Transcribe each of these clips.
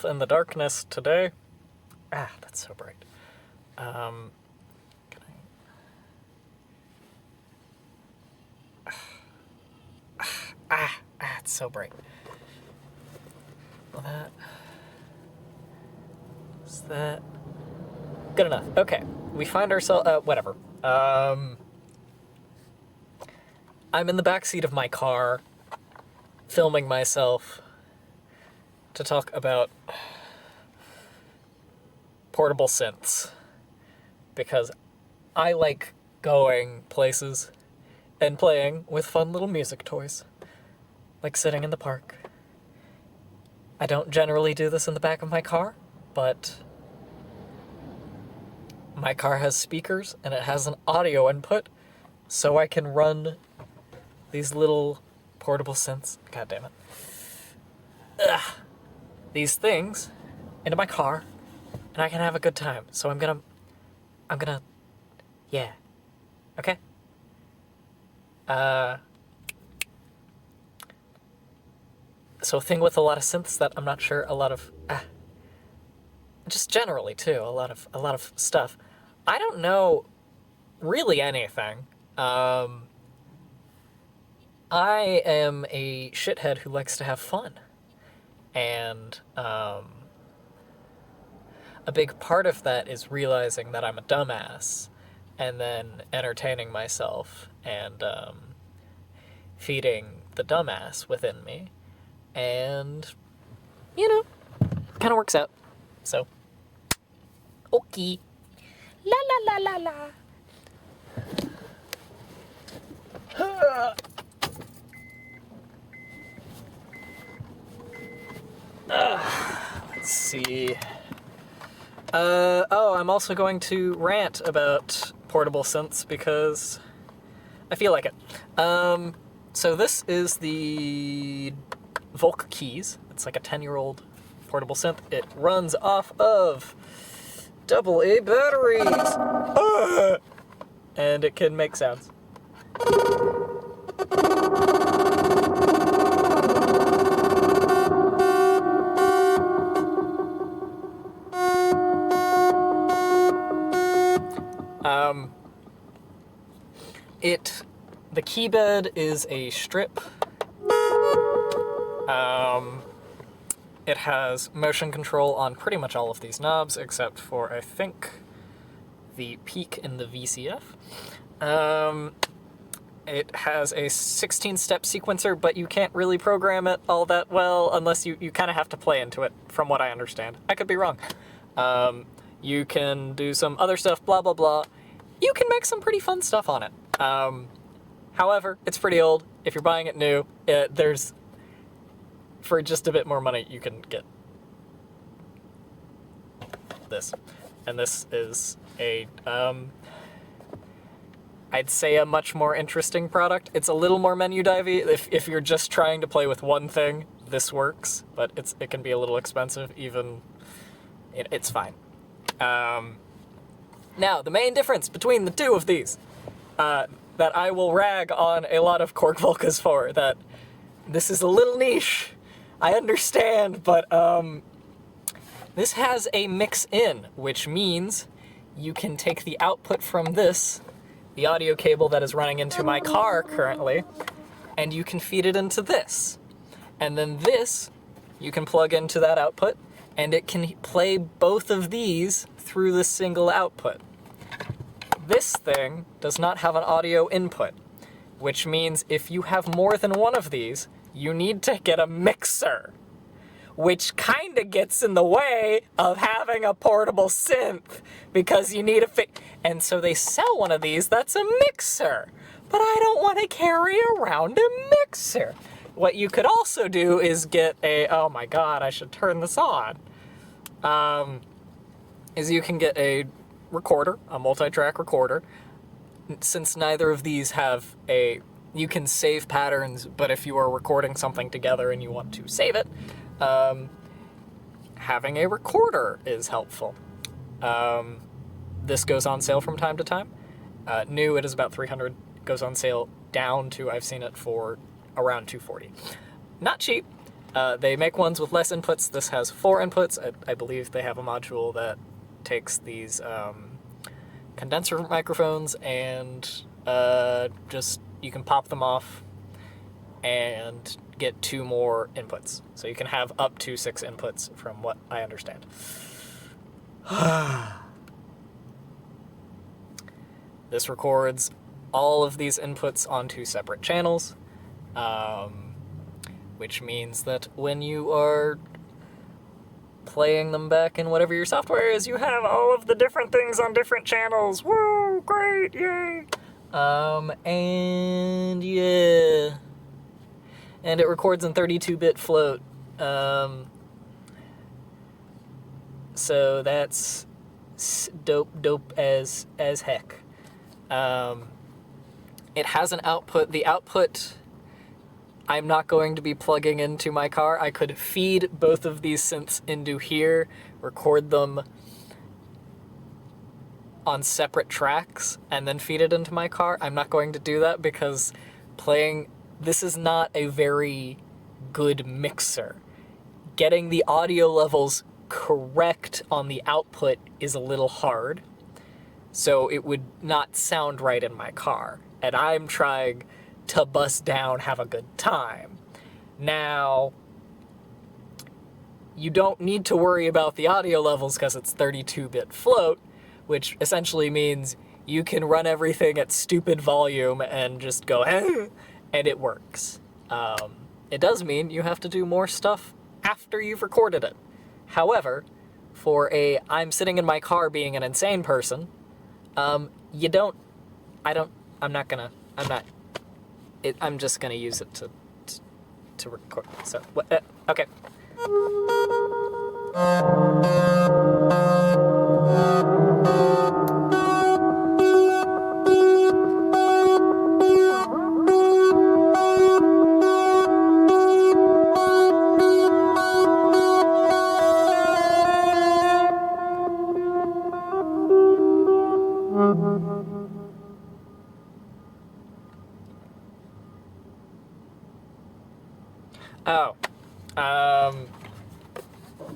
myself in the darkness today. Ah, that's so bright. It's so bright. Well, is that good enough? Okay, we find ourselves, whatever. I'm in the backseat of my car, filming myself to talk about portable synths, because I like going places and playing with fun little music toys, like sitting in the park. I don't generally do this in the back of my car, but my car has speakers and it has an audio input, so I can run these little portable synths, god damn it, these things into my car, and I can have a good time. So I'm gonna, yeah, okay? So a thing with a lot of synths that I'm not sure a lot of, just generally too, a lot of stuff. I don't know really anything. I am a shithead who likes to have fun. And a big part of that is realizing that I'm a dumbass and then entertaining myself and feeding the dumbass within me. And, you know, kind of works out. So, okay. La la la la la. Let's see. I'm also going to rant about portable synths because I feel like it. So this is the Volk Keys. It's like a 10-year-old portable synth. It runs off of AA batteries! And it can make sounds. The key bed is a strip. It has motion control on pretty much all of these knobs, except for, I think, the peak in the VCF. It has a 16-step sequencer, but you can't really program it all that well unless you kind of have to play into it, from what I understand. I could be wrong. You can do some other stuff, blah, blah, blah. You can make some pretty fun stuff on it. However, it's pretty old. If you're buying it new, for just a bit more money, you can get this. And this is a, I'd say a much more interesting product. It's a little more menu divey. If you're just trying to play with one thing, this works, but it can be a little expensive, even, it's fine. Now, the main difference between the two of these, that I will rag on a lot of Korg Volkas for, that this is a little niche, I understand, but this has a mix-in, which means you can take the output from this, the audio cable that is running into my car currently, and you can feed it into this. And then this, you can plug into that output, and it can play both of these through the single output. This thing does not have an audio input, which means if you have more than one of these, you need to get a mixer, which kinda gets in the way of having a portable synth, because you need and so they sell one of these that's a mixer, but I don't want to carry around a mixer. What you could also do is get a, oh my god, I should turn this on, is you can get a recorder, a multi-track recorder. Since neither of these have you can save patterns, but if you are recording something together and you want to save it, having a recorder is helpful. This goes on sale from time to time. New, it is about $300. Goes on sale down to, I've seen it for around $240. Not cheap, They make ones with less inputs. This has 4 inputs. I believe they have a module that takes these condenser microphones and just you can pop them off and get 2 more inputs. So you can have up to 6 inputs from what I understand. This records all of these inputs onto separate channels, which means that when you are playing them back in whatever your software is, you have all of the different things on different channels. Woo! Great! Yay! And yeah. And it records in 32-bit float. So that's dope as heck. It has an output. The output I'm not going to be plugging into my car. I could feed both of these synths into here, record them on separate tracks, and then feed it into my car. I'm not going to do that because this is not a very good mixer. Getting the audio levels correct on the output is a little hard, so it would not sound right in my car. And I'm trying to bust down, have a good time. Now, you don't need to worry about the audio levels because it's 32-bit float, which essentially means you can run everything at stupid volume and just go, and it works. It does mean you have to do more stuff after you've recorded it. However, I'm sitting in my car being an insane person, I'm just gonna use it to record. So, okay.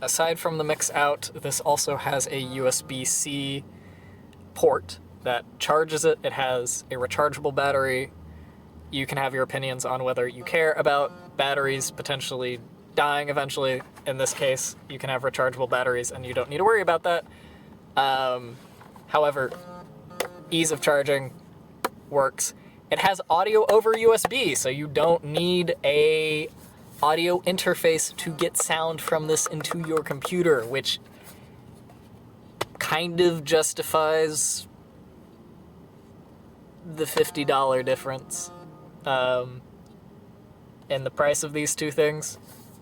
Aside from the mix out, this also has a USB-C port that charges it. It has a rechargeable battery. You can have your opinions on whether you care about batteries potentially dying eventually. In this case, you can have rechargeable batteries and you don't need to worry about that. However, ease of charging works. It has audio over USB, so you don't need a audio interface to get sound from this into your computer, which kind of justifies the $50 difference in the price of these two things.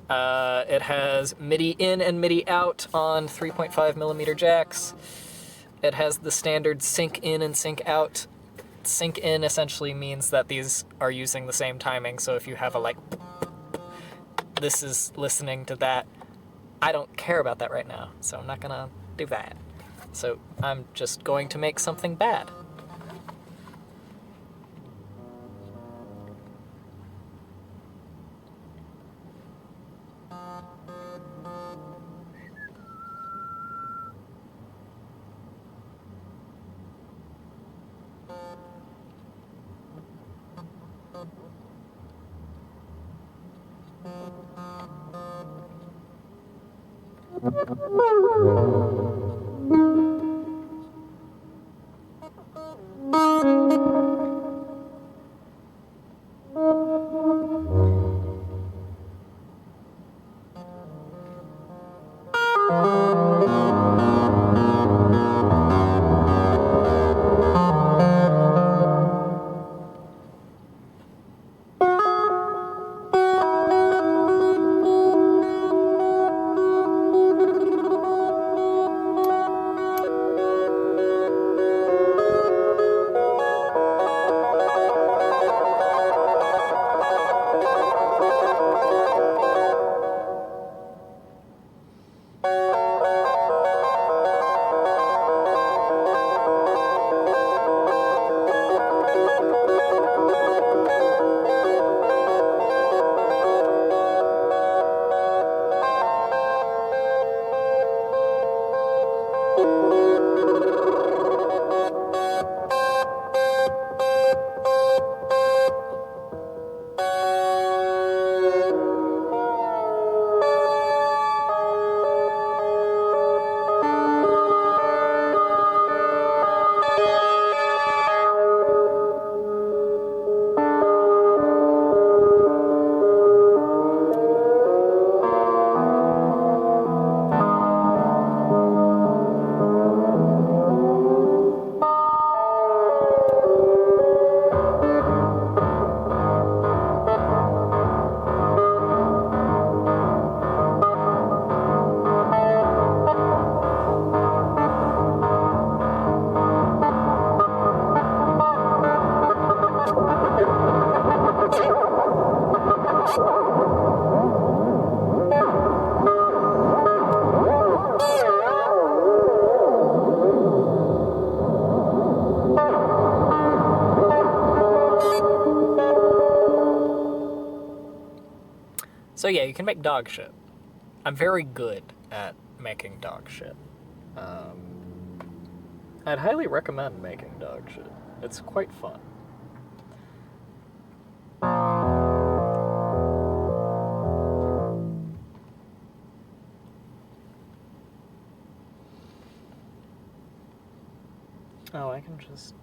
It has MIDI in and MIDI out on 3.5 millimeter jacks. It has the standard sync in and sync out. Sync in essentially means that these are using the same timing, so if you have a this is listening to that. I don't care about that right now, so I'm not gonna do that. So I'm just going to make something bad. So yeah, you can make dog shit. I'm very good at making dog shit. I'd highly recommend making dog shit. It's quite fun. Oh, I can just...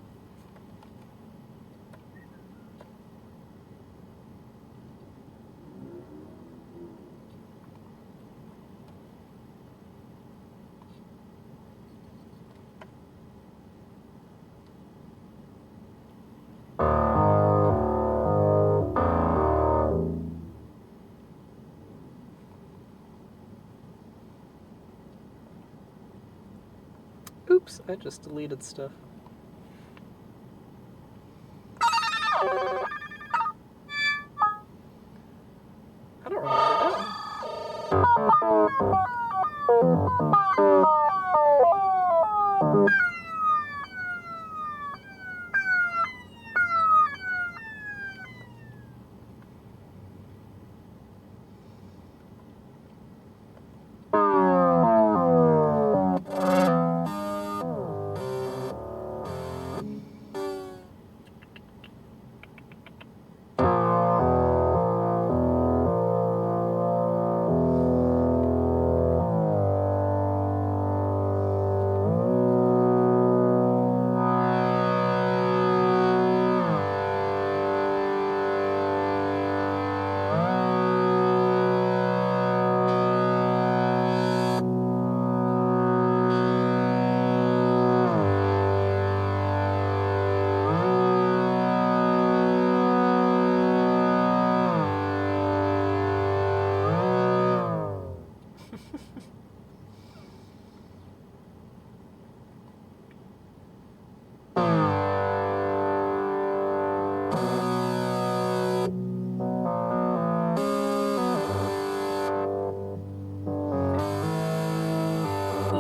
Oops, I just deleted stuff. I don't remember that.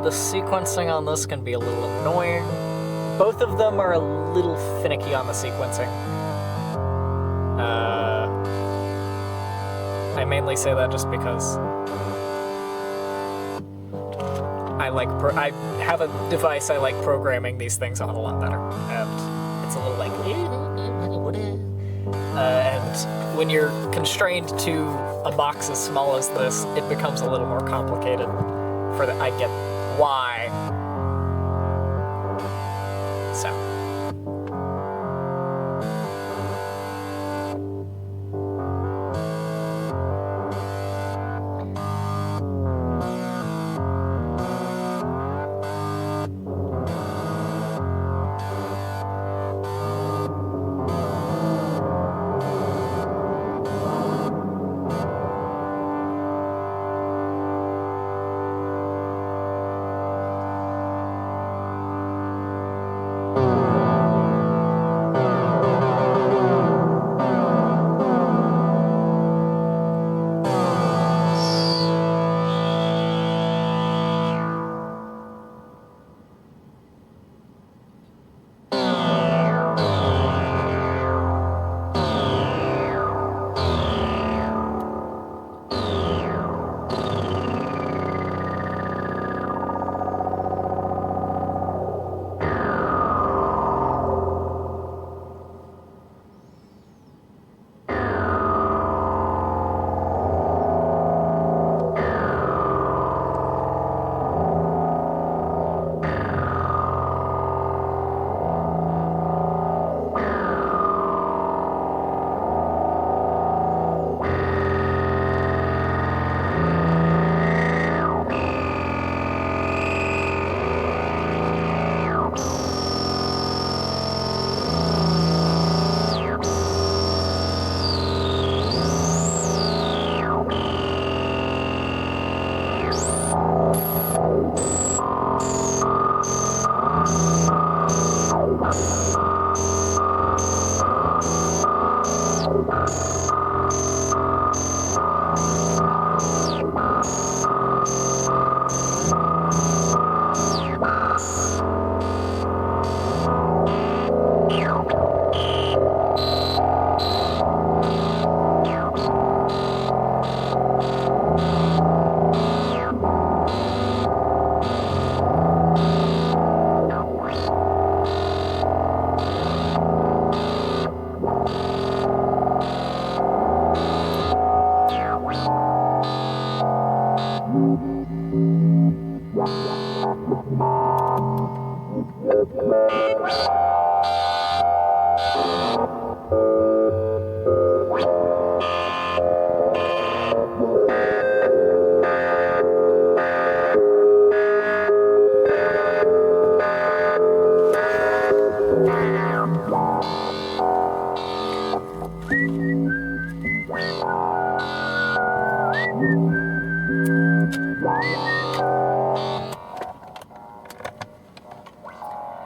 The sequencing on this can be a little annoying. Both of them are a little finicky on the sequencing. I mainly say that just because I have a device I like programming these things on a lot better, and it's a little like, and when you're constrained to a box as small as this, it becomes a little more complicated. I get why. So.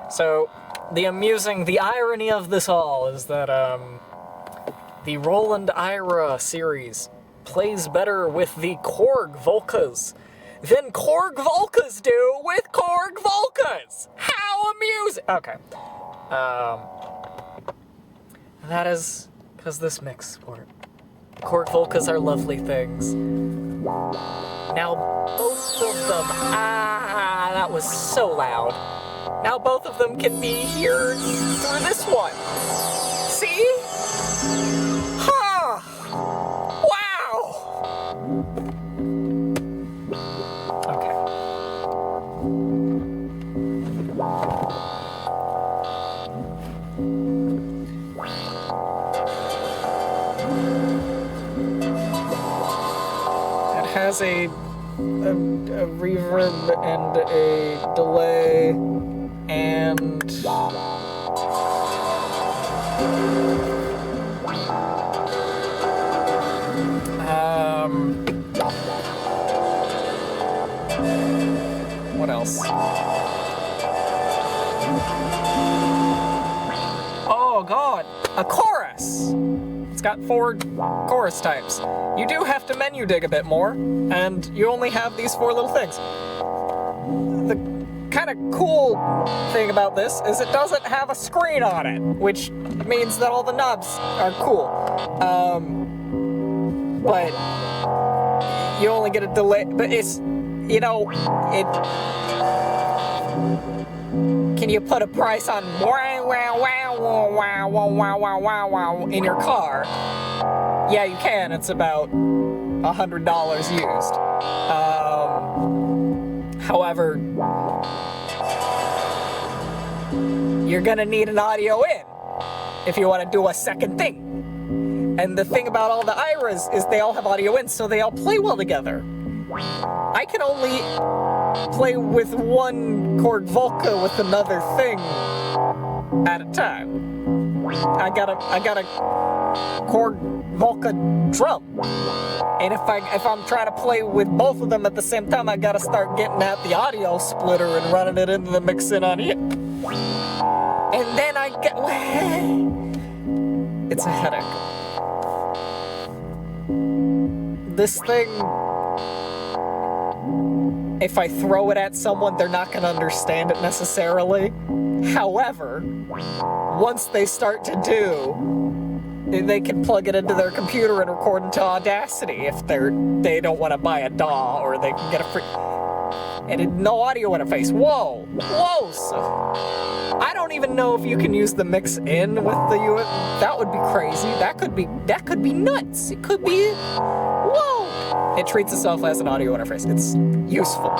So, the irony of this all is that, the Roland Ira series plays better with the Korg Volcas than Korg Volcas do with Korg Volcas! How amusing! Okay. That is because this mix worked. Korg Volcas are lovely things. Now both of them, that was so loud. Now both of them can be heard through this one. See? Huh! Wow! Okay. It has a reverb and a delay and what else? Oh god, a chorus! It's got 4 chorus types. You do have to menu dig a bit more, and you only have these 4 little things. The kind of cool thing about this is it doesn't have a screen on it, which means that all the knobs are cool. But you only get a delay, but it's, you know, it... Can you put a price on wow wow wow wow wow wow wow wow wow in your car? Yeah, you can. It's about $100 used. However, you're gonna need an audio in if you want to do a second thing. And the thing about all the IRAs is they all have audio in, so they all play well together. I can only play with one Korg Volca with another thing at a time. I got a Korg Volca drum, and if I'm trying to play with both of them at the same time, I gotta start getting at the audio splitter and running it into the mix-in on it. And then I get it's a headache. This thing, if I throw it at someone, they're not going to understand it necessarily. However, once they start to do, they can plug it into their computer and record into Audacity if they don't want to buy a DAW, or they can get a free... And no audio interface. Whoa! Whoa! So, I don't even know if you can use the mix in with the USB. That would be crazy. That could be nuts. It could be... Whoa! It treats itself as an audio interface. It's useful.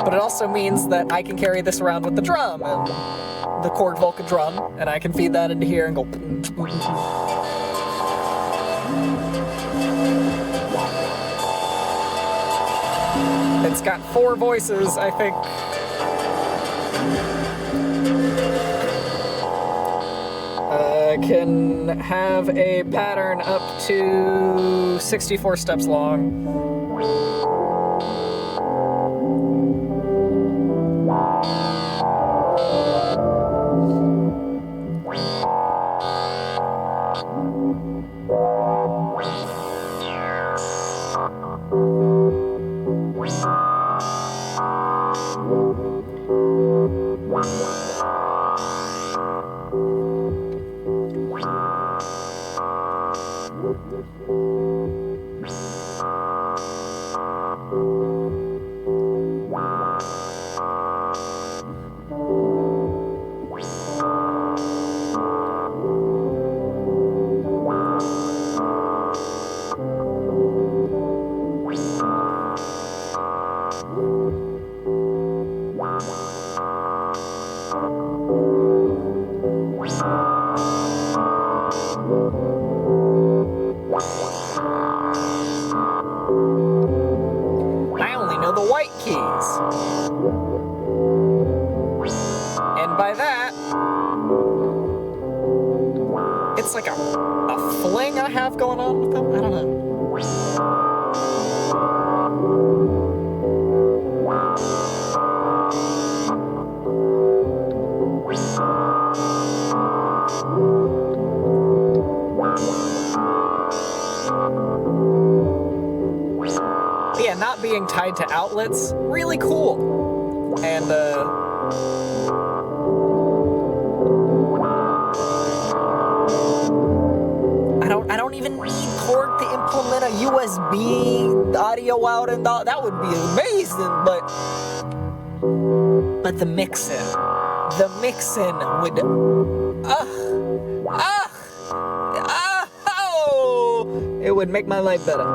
But it also means that I can carry this around with the drum, and the Korg Volca drum, and I can feed that into here and go... It's got 4 voices, I think. Can have a pattern up to 64 steps long. keys. And by that, it's like a fling I have going on with them? I don't know. Yeah, not being tied to outlets, really cool. And I don't even need cord to implement a USB audio out and all. That would be amazing, but the mixin would oh, it would make my life better.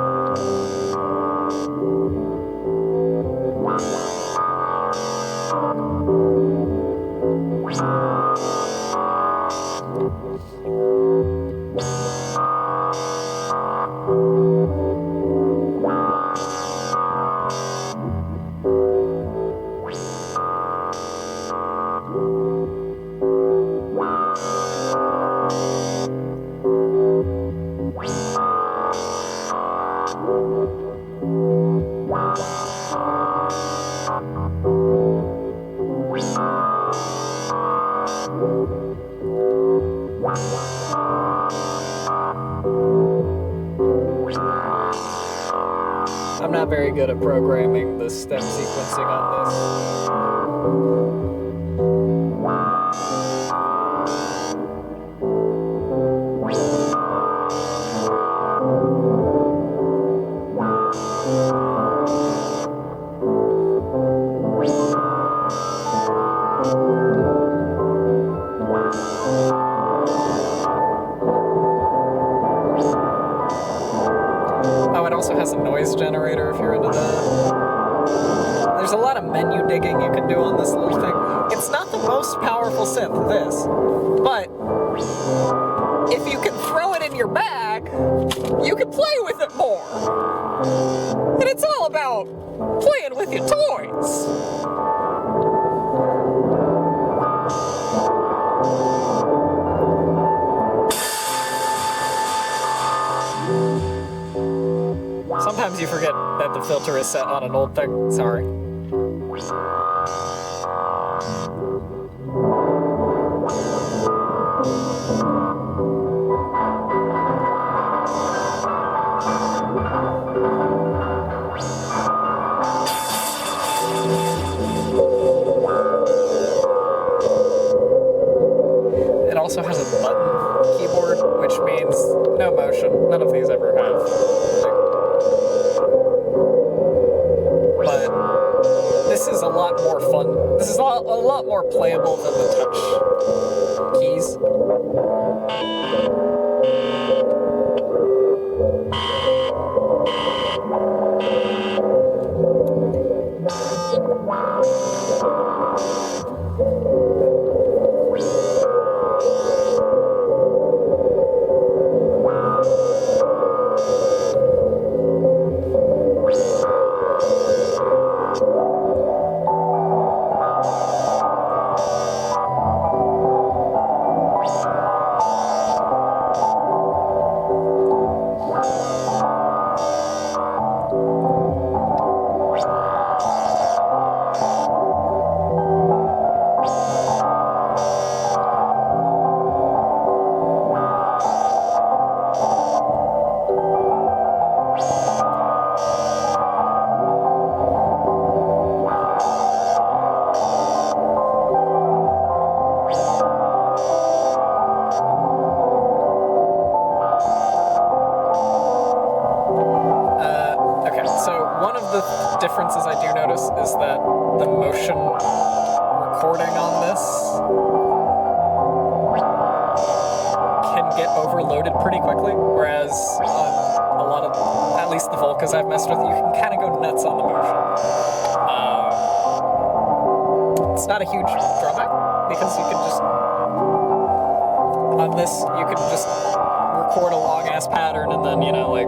I'm not very good at programming the step sequencing on this. Oh, it also has a noise generator if you're into that. There's a lot of menu digging you can do on this little thing. It's not the most powerful synth, this, but if you can throw it in your bag, you can play with it more. And it's all about playing with your toys. Sometimes you forget that the filter is set on an old thing. Sorry. It also has a button keyboard, which means no motion. None of these ever have. But this is a lot more fun. This is a lot more playable than the touch keys. Differences I do notice is that the motion recording on this can get overloaded pretty quickly, whereas on a lot of, at least the Volcas I've messed with, you can kind of go nuts on the motion. It's not a huge drawback, because you can just, on this, you can just record a long-ass pattern and then, you know, like,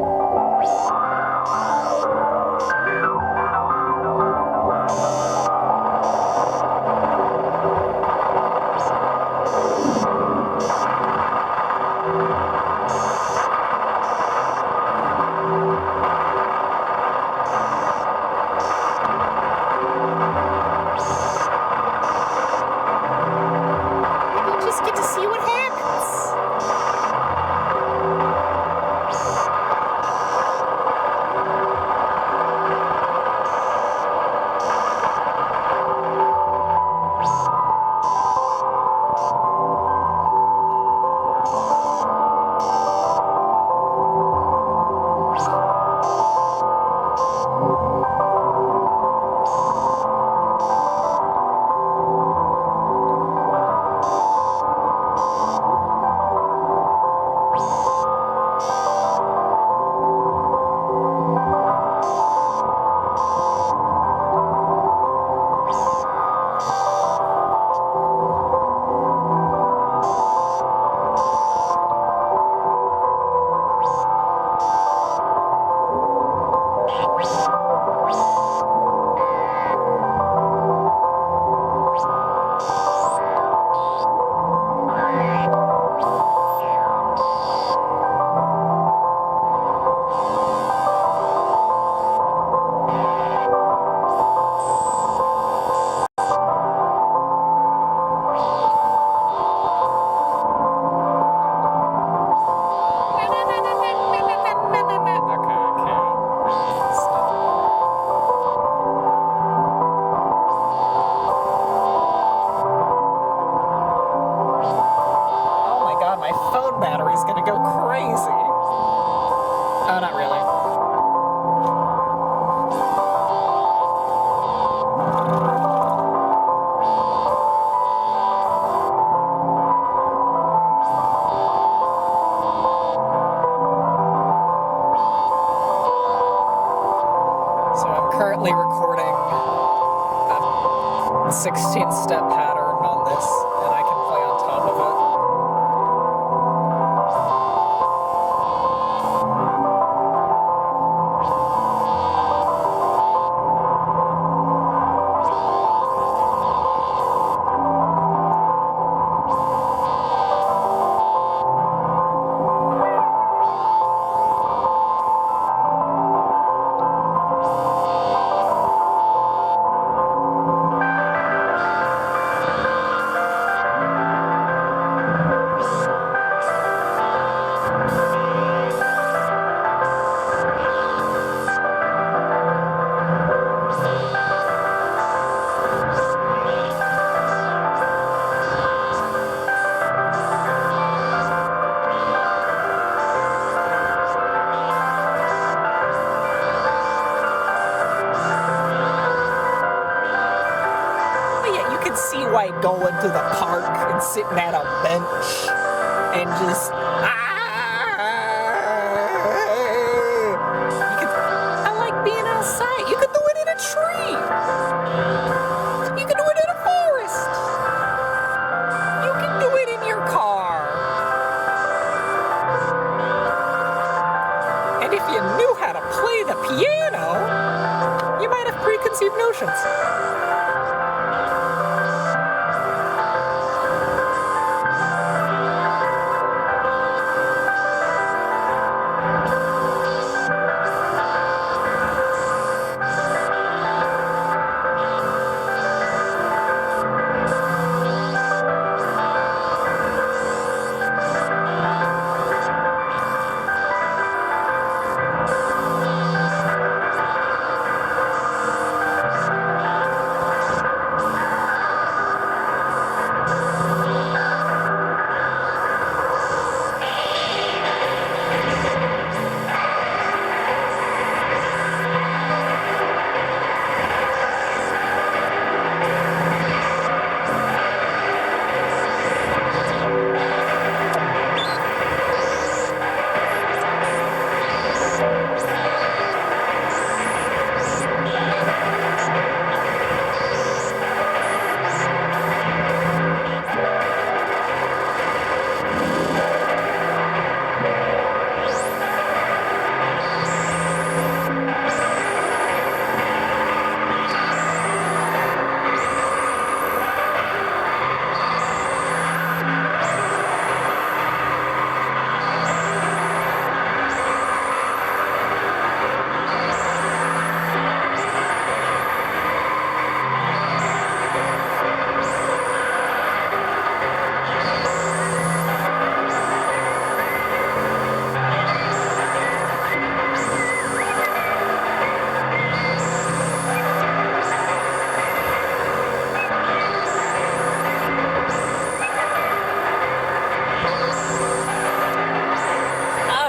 currently recording a 16-step pattern on this, and I can play on top of it. See why going to the park and sitting at a bench and just I like being outside. You could do it in a tree. You could do it in a forest. You can do it in your car. And if you knew how to play the piano, you might have preconceived notions.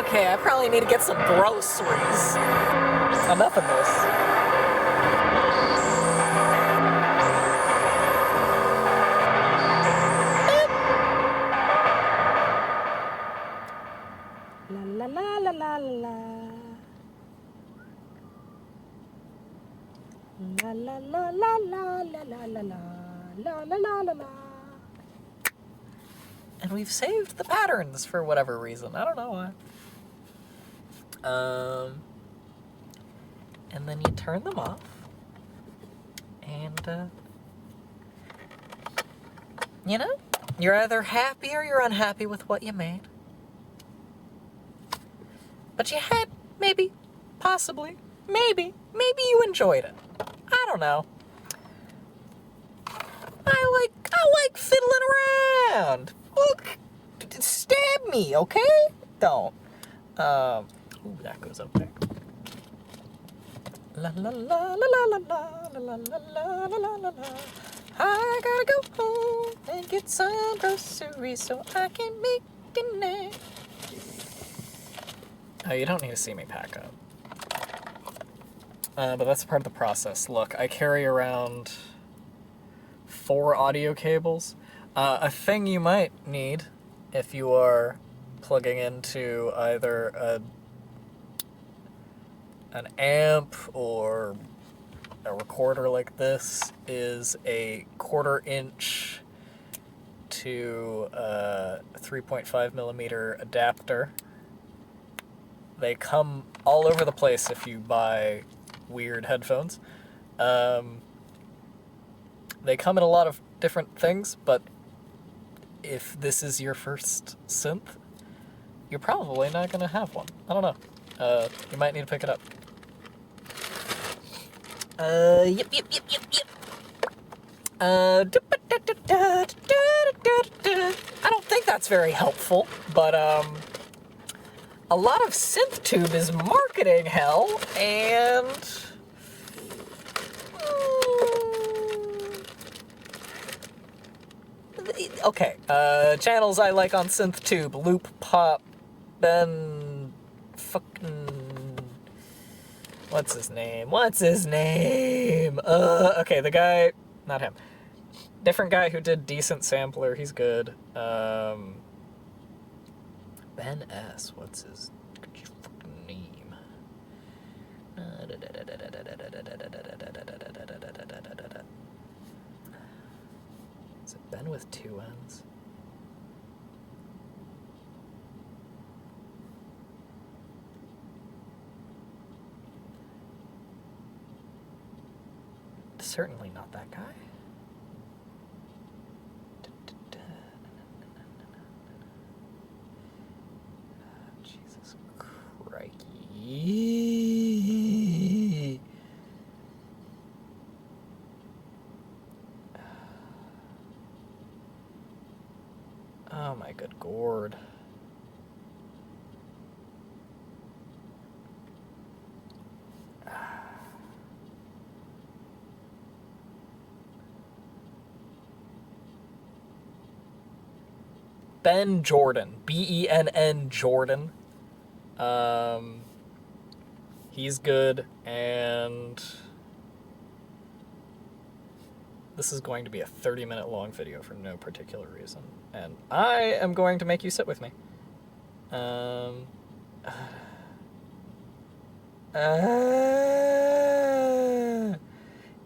Okay, I probably need to get some groceries. Enough of this. La la la la la la. La la la la la la la la la la la la la. And we've saved the patterns for whatever reason. I don't know why. And then you turn them off. And, you know, you're either happy or you're unhappy with what you made. But you had, maybe, possibly, maybe you enjoyed it. I don't know. I like fiddling around. Look, stab me, okay? Don't. Ooh, that goes up there. La la la la la la la la la la la la. I gotta go home and get some groceries so I can make dinner. Oh, you don't need to see me pack up. But that's part of the process. Look, I carry around 4 audio cables. A thing you might need if you are plugging into either an amp or a recorder like this is a 1/4 inch to 3.5 millimeter adapter. They come all over the place if you buy weird headphones. They come in a lot of different things, but if this is your first synth, you're probably not going to have one. I don't know. You might need to pick it up. Yep. I don't think that's very helpful, but a lot of SynthTube is marketing hell, and okay, channels I like on SynthTube: Loop Pop, Ben, fucking, what's his name? Okay, the guy, not him. Different guy who did Decent Sampler, he's good. Ben S, what's his fucking name? Is it Ben with 2 N's? Certainly not that guy. Jesus crikey. Oh my good gourd. Ben Jordan, BENN Jordan. He's good, and this is going to be a 30-minute long video for no particular reason, and I am going to make you sit with me.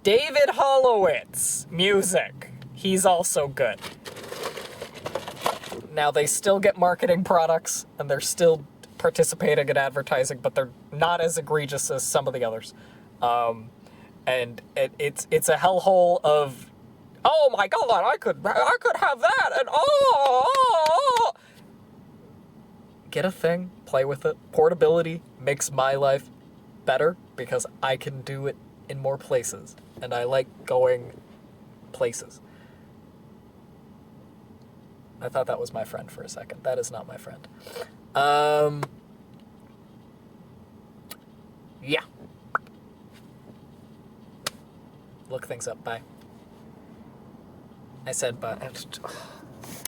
David Hollowitz, music. He's also good. Now, they still get marketing products, and they're still participating in advertising, but they're not as egregious as some of the others. And it's a hellhole of, oh my god, I could have that, and oh. Get a thing, play with it. Portability makes my life better because I can do it in more places, and I like going places. I thought that was my friend for a second. That is not my friend. Yeah. Look things up. Bye. I said, but